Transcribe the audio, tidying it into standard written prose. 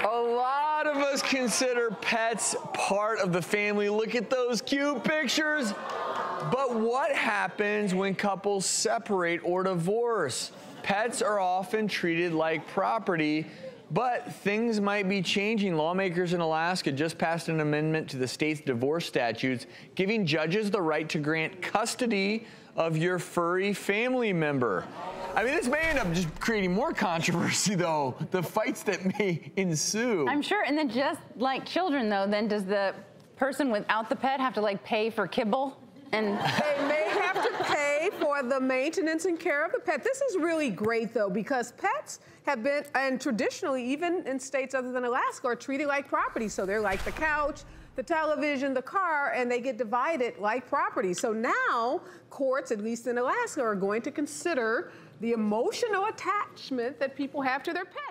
A lot of us consider pets part of the family. Look at those cute pictures. But what happens when couples separate or divorce? Pets are often treated like property, but things might be changing. Lawmakers in Alaska just passed an amendment to the state's divorce statutes, giving judges the right to grant custody of your furry family member. I mean, this may end up just creating more controversy, though, the fights that may ensue. I'm sure. And then just like children, though, then does the person without the pet have to, like, pay for kibble? And they may have to pay for the maintenance and care of the pet. This is really great, though, because pets have been, and traditionally, even in states other than Alaska, are treated like property. So they're like the couch, the television, the car, and they get divided like property. So now courts, at least in Alaska, are going to consider the emotional attachment that people have to their pets.